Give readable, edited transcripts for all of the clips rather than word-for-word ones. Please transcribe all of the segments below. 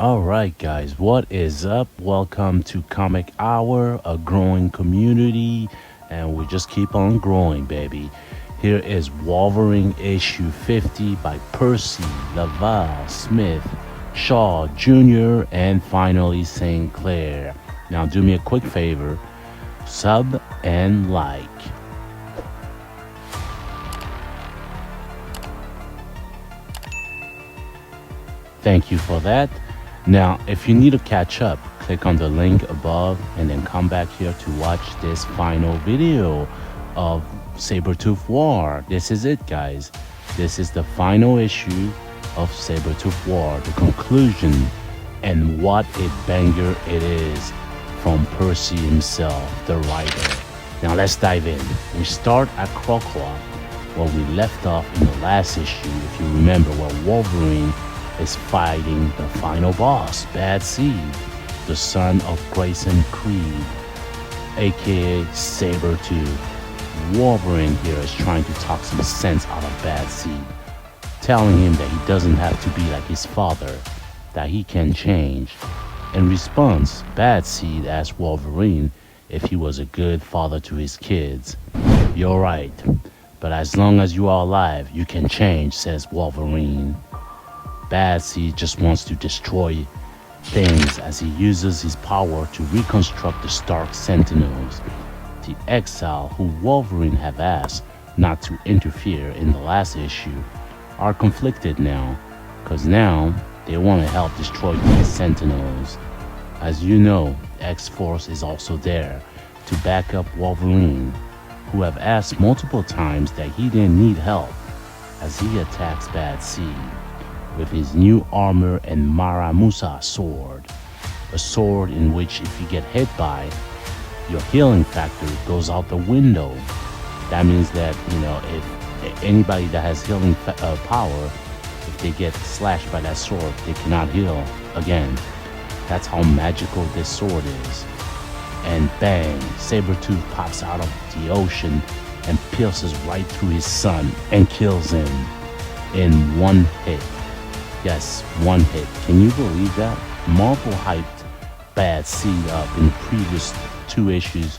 Alright, guys, what is up? Welcome to Comic Hour, a growing community, and we just keep on growing, baby. Here is Wolverine issue 50 by Percy, Laval, Smith, Shaw Jr., and finally St. Clair. Now, do me a quick favor, sub and like. Thank you for that. Now, if you need to catch up, click on the link above and then come back here to watch this final video of Sabretooth War. This is it, guys. This is the final issue of Sabretooth War, the conclusion, and what a banger it is from Percy himself, the writer. Now, let's dive in. We start at Krakow, where we left off in the last issue, if you remember, where Wolverine is fighting the final boss, Bad Seed, the son of Grayson Creed, aka Sabretooth. Wolverine here is trying to talk some sense out of Bad Seed, telling him that he doesn't have to be like his father, that he can change. In response, Bad Seed asks Wolverine if he was a good father to his kids. "You're right, but as long as you are alive, you can change," says Wolverine. Bad Seed just wants to destroy things as he uses his power to reconstruct the Stark Sentinels. The Exile, who Wolverine have asked not to interfere in the last issue, are conflicted now, because now they want to help destroy these Sentinels. As you know, X-Force is also there to back up Wolverine, who have asked multiple times that he didn't need help as he attacks Bad Seed with his new armor and Maramusa sword, a sword in which if you get hit by, your healing factor goes out the window. That means that, if anybody that has healing power, if they get slashed by that sword, they cannot heal again. That's how magical this sword is. And bang, Sabretooth pops out of the ocean and pierces right through his son and kills him in one hit. Yes, one hit. Can you believe that? Marvel hyped Bad Seed up in the previous 2 issues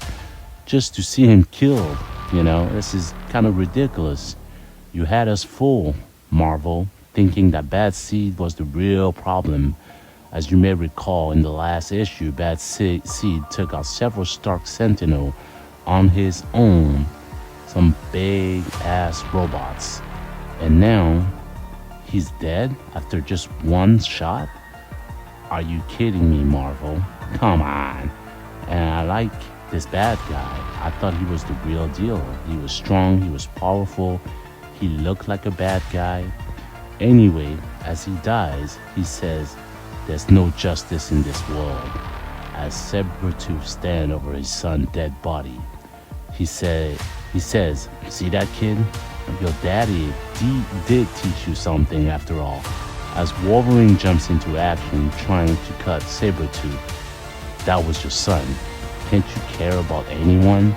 just to see him killed. This is kind of ridiculous. You had us fool, Marvel, thinking that Bad Seed was the real problem. As you may recall, in the last issue, Bad Seed took out several Stark Sentinel on his own, some big-ass robots. And now he's dead after just one shot? Are you kidding me, Marvel? Come on. And I like this bad guy. I thought he was the real deal. He was strong, he was powerful, he looked like a bad guy. Anyway, as he dies, he says, "There's no justice in this world." As Sabretooth stands over his son's dead body, he says, "See that kid? Your daddy did teach you something after all." As Wolverine jumps into action trying to cut Sabretooth, "That was your son. Can't you care about anyone?"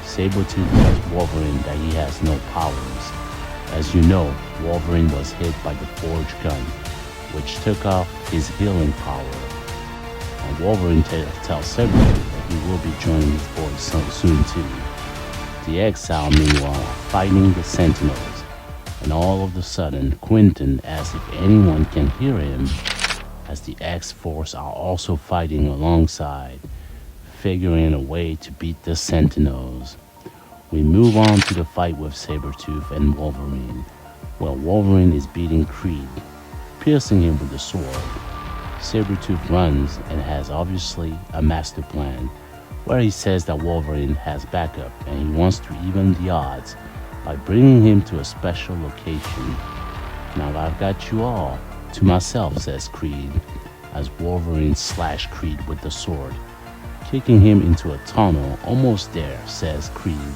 Sabretooth tells Wolverine that he has no powers. As you know, Wolverine was hit by the Forge gun, which took off his healing power. And Wolverine tells Sabretooth that he will be joining his boys soon too. The Exile, meanwhile, fighting the Sentinels, and all of a sudden, Quentin asks if anyone can hear him, as the X-Force are also fighting alongside, figuring a way to beat the Sentinels. We move on to the fight with Sabretooth and Wolverine, where Wolverine is beating Creed, piercing him with the sword. Sabretooth runs and has obviously a master plan, where he says that Wolverine has backup and he wants to even the odds by bringing him to a special location. "Now I've got you all to myself," says Creed, as Wolverine slashes Creed with the sword, kicking him into a tunnel. "Almost there," says Creed,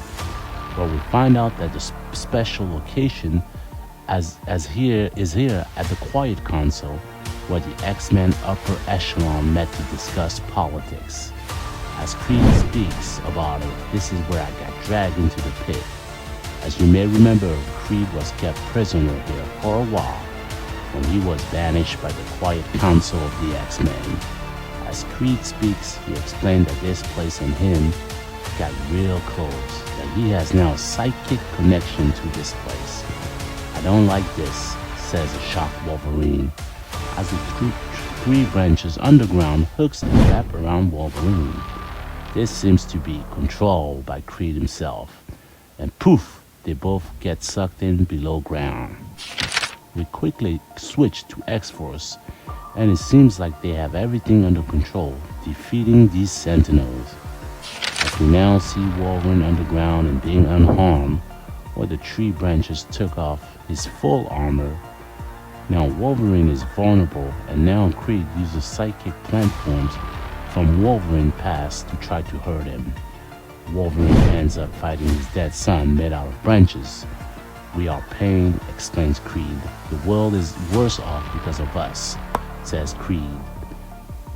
where we find out that the special location is here at the Quiet Council, where the X-Men upper echelon met to discuss politics. As Creed speaks about it, "This is where I got dragged into the pit." As you may remember, Creed was kept prisoner here for a while, when he was banished by the quiet council of the X-Men. As Creed speaks, he explained that this place and him got real close, that he has now a psychic connection to this place. I don't like this, says a shocked Wolverine, as the three branches underground hooks and wrap around Wolverine. This seems to be controlled by Creed himself, and poof, they both get sucked in below ground. We quickly switch to X-Force, and it seems like they have everything under control, defeating these Sentinels. As we now see Wolverine underground and being unharmed, where the tree branches took off his full armor. Now Wolverine is vulnerable, and now Creed uses psychic plant forms from Wolverine's past to try to hurt him. Wolverine ends up fighting his dead son made out of branches. "We are pain," explains Creed. "The world is worse off because of us," says Creed.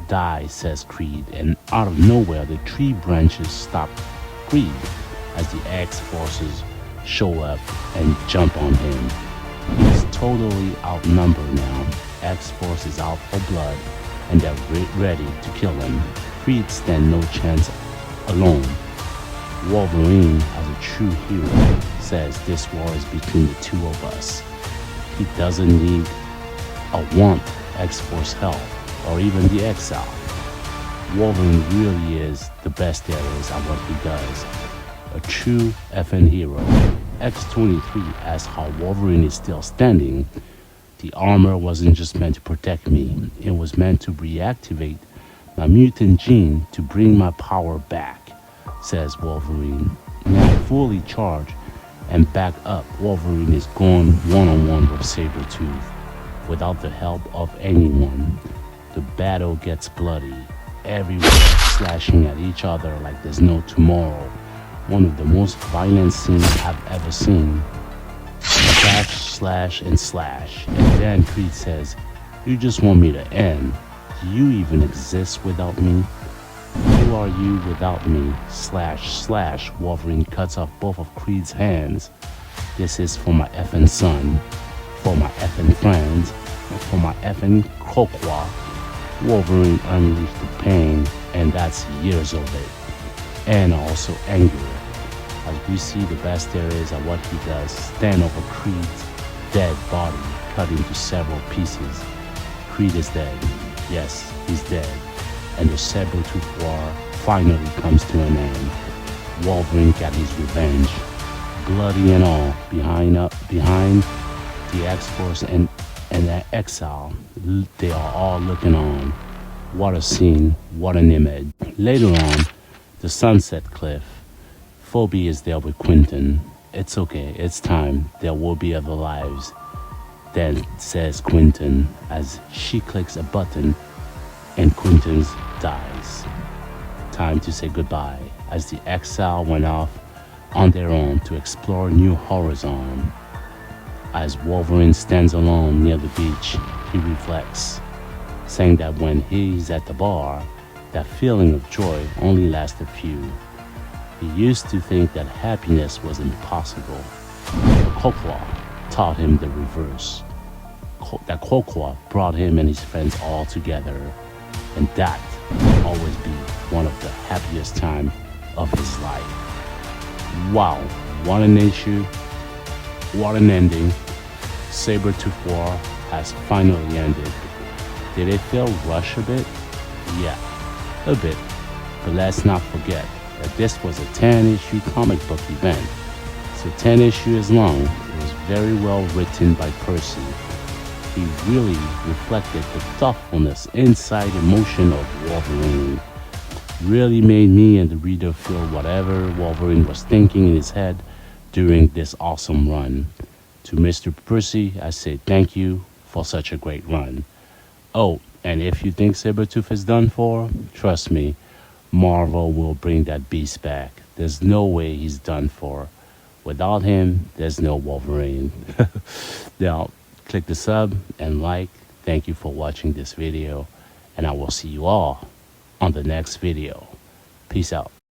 "Die," says Creed, and out of nowhere the tree branches stop Creed as the X-Forces show up and jump on him. He's totally outnumbered now. X-Force is out for blood, and they're ready to kill him. Creed stands no chance alone. Wolverine, as a true hero, says this war is between the two of us. He doesn't need or want X-Force help, or even the Exile. Wolverine really is the best there is at what he does. A true FN hero. X-23 asks how Wolverine is still standing. "The armor wasn't just meant to protect me. It was meant to reactivate my mutant gene to bring my power back," says Wolverine. Now fully charged and back up, Wolverine is going one-on-one with Sabretooth without the help of anyone. The battle gets bloody, everyone slashing at each other like there's no tomorrow. One of the most violent scenes I've ever seen. Slash, slash, and slash. And then Creed says, "You just want me to end. Do you even exist without me? Who are you without me?" Slash, slash. Wolverine cuts off both of Creed's hands. "This is for my effing son, for my effing friends, and for my effing Kokwa." Wolverine unleashed the pain, and that's years of it. And also anger. As we see the best there is at what he does, stand over Creed's dead body, cut into several pieces. Creed is dead. Yes, he's dead. And the Sabretooth War finally comes to an end. Wolverine got his revenge. Bloody and all, behind the X-Force and the Exile, they are all looking on. What a scene, what an image. Later on, the Sunset Cliff, Phoebe is there with Quentin. "It's okay, it's time, there will be other lives," then says Quentin as she clicks a button and Quentin dies. Time to say goodbye as the Exile went off on their own to explore new horizon. As Wolverine stands alone near the beach, he reflects, saying that when he's at the bar, that feeling of joy only lasts a few. He used to think that happiness was impossible. Kokwa taught him the reverse. That Kokwa brought him and his friends all together, and that will always be one of the happiest times of his life. Wow, what an issue, what an ending. Sabretooth War has finally ended. Did it feel rushed a bit? Yeah, a bit. But let's not forget that this was a 10-issue comic book event. So 10 issues long. It was very well written by Percy. He really reflected the thoughtfulness, inside emotion of Wolverine. Really made me and the reader feel whatever Wolverine was thinking in his head during this awesome run. To Mr. Percy, I say thank you for such a great run. Oh, and if you think Sabretooth is done for, trust me, Marvel will bring that beast back. There's no way he's done for. Without him, there's no Wolverine. Now, click the sub and like. Thank you for watching this video, and I will see you all on the next video. Peace out.